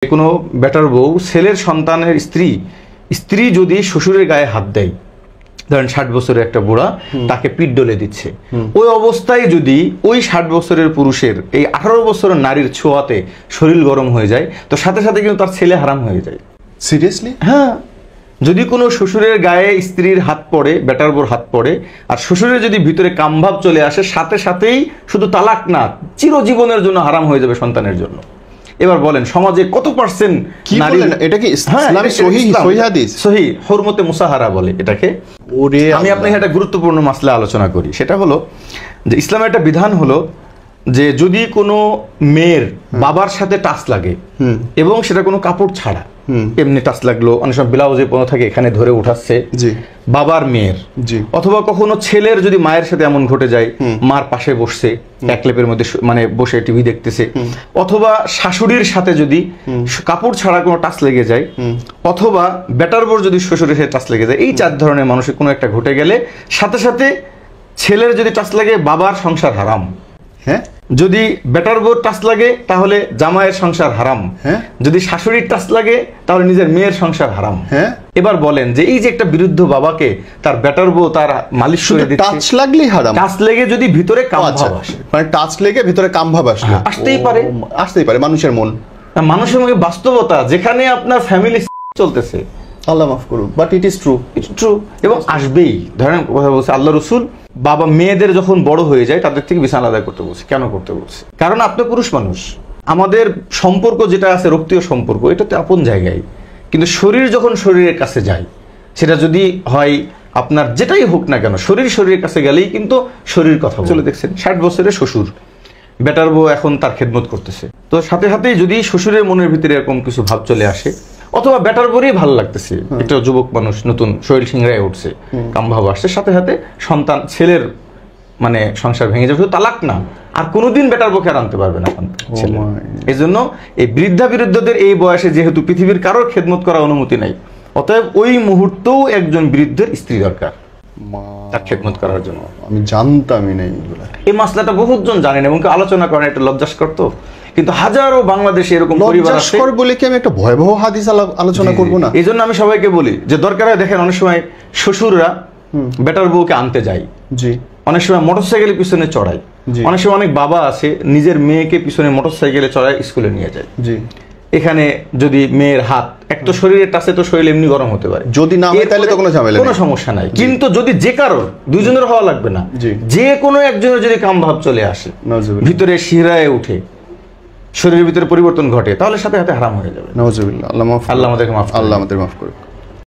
কোনো বেটার বউ ছেলের সন্তানের স্ত্রী যদি শ্বশুরের গায়ে হাত দেয়, ধরেন 60 বছরের একটা বুড়া তাকে পিঠ ডলে দিচ্ছে, ওই অবস্থায় যদি ওই 60 বছরের পুরুষের এই 18 বছরের নারীর ছোঁয়াতে শরীর গরম হয়ে যায়, তো সাথে সাথে কিন্তু তার ছেলে হারাম হয়ে যায়। সিরিয়াসলি? হ্যাঁ, যদি কোনো শ্বশুরের গায়ে স্ত্রীর হাত পড়ে, বেটার বোর হাত পড়ে, আর শ্বশুরের যদি ভিতরে কামভাব চলে আসে, সাথে সাথেই শুধু তালাক না, চিরজীবনের জন্য হারাম হয়ে যাবে সন্তানের জন্য। এবার বলেন সমাজে কত পার্সেন্ট নারী, এটা কি ইসলামে সহিহ হাদিস, সহিহ হুরমতে মুসাহারা বলে এটাকে। আমি আপনাকে একটা গুরুত্বপূর্ণ মাসলা আলোচনা করি, সেটা হলো যে ইসলামের একটা বিধান হলো যে যদি কোনো মেয়ের বাবার সাথে টাচ লাগে এবং সেটা কোনো কাপড় ছাড়া, এমনি টাচ লাগলো, অনেক সময় ব্লাউজে পণ্য থাকে এখানে ধরে উঠাচ্ছে বাবার মেয়ের, অথবা কখনো ছেলের যদি মায়ের সাথে এমন ঘটে যায়, মার পাশে বসছে এক লেপের মধ্যে মানে বসে টিভি দেখতেছে, অথবা শাশুড়ির সাথে যদি কাপড় ছাড়া কোনো টাচ লেগে যায়, অথবা বেটার বোর যদি শ্বশুরের সাথে টাচ লেগে যায়, এই 4 ধরনের মানুষের কোনো একটা ঘটে গেলে সাথে সাথে ছেলের যদি টাচ লাগে বাবার সংসার হারাম। হ্যাঁ, যদি বেটার বোর টাচ লাগে তাহলে জামাইয়ের সংসার হারাম। হ্যাঁ, যদি শাশুড়ির টাচ লাগে তাহলে নিজের মেয়ের সংসার হারাম। হ্যাঁ, এবার বলেন যে এই যে একটা বিরুদ্ধ বাবাকে তার বেটার বউ তার মালিশ করে দিচ্ছে, টাচ লাগলেই হারাম। টাচ লেগে যদি ভিতরে কামভাব আসে, মানে টাচ লেগে ভিতরে কামভাব আসে, আসতেই পারে মানুষের মন, মানুষের মনে বাস্তবতা, যেখানে আপনার ফ্যামিলি চলতেছে, আল্লাহ মাফ করুন, বাট ইট ইজ ট্রু, এবং আসবেই। ধরেন কথা বলছে আল্লাহ রসুল, বাবা মেয়েদের যখন বড় হয়ে যায় তাদের থেকে বিছানা আলাদা করতে বলছে। কেন করতে বলছে? কারণ আপনি পুরুষ মানুষ, আমাদের সম্পর্ক যেটা আছে রক্তীয় সম্পর্ক, এটা তো আপন জায়গায়, কিন্তু শরীর যখন শরীরের কাছে যায়, সেটা যদি হয় আপনার যেটাই হোক না কেন, শরীরের কাছে গেলেই কিন্তু শরীর কথা চলে। দেখছেন 60 বছরের শ্বশুর, বেটার বউ এখন তার খেদমত করতেছে, তো সাথে সাথেই যদি শ্বশুরের মনের ভিতরে এরকম কিছু ভাব চলে আসে, অথবা বেটার বরেই ভালো লাগতেছে, একটা যুবক মানুষ নতুন শরীর সিংড়ায় উঠছে, কামভাব আসছে, সাথে সাথে সন্তান ছেলের মানে সংসার ভেঙে যাবে, শুধু তালাক না, আর কোনোদিন বেটার বউকে আর আনতে পারবে না ছেলে। এই জন্য এই বৃদ্ধা বিরুদ্ধদের এই বয়সে যেহেতু পৃথিবীর কারোর খেদমত করার অনুমতি নাই, অতএব ওই মুহূর্তেও একজন বৃদ্ধের স্ত্রী দরকার তার খেদমত করার জন্য। আমি জানতামই না এই মাসলাটা বহুজন জানেন এবং আলোচনা করেন, এটা লজ্জাস্কর। তো কিন্তু হাজারো বাংলাদেশে এরকম পরিবার আছে বলে কি আমি একটা ভয়াবহ হাদিস আলোচনা করব না? এই জন্য আমি সবাইকে বলি যে দরকার হয় দেখেন, অনেক সময় শ্বশুররা বেটার বউকে আনতে যায়, অনেক সময় মোটরসাইকেলের পিছনে চড়ায়, অনেক সময় অনেক বাবা আছে নিজের মেয়েকে পিছনে মোটরসাইকেলে চড়ায় স্কুলে নিয়ে যায়। এখানে যদি মেয়ের হাত এক তো শরীরের টাচে, তো শরীর এমনি গরম হতে পারে, যদি না হয় তাহলে তো কোনো ঝামেলা, কোনো সমস্যা নাই। কিন্তু যদি যে কারোর, দুইজনের হওয়া লাগবে না, যে কোনো একজনের যদি কামভাব চলে আসে, ভিতরে শিহরায় উঠে, শরীরের ভিতরে পরিবর্তন ঘটে, তাহলে সাথে সাথে হারাম হয়ে যাবে। নাউজুবিল্লাহ। আল্লাহ আমাদেরকে মাফ করুক।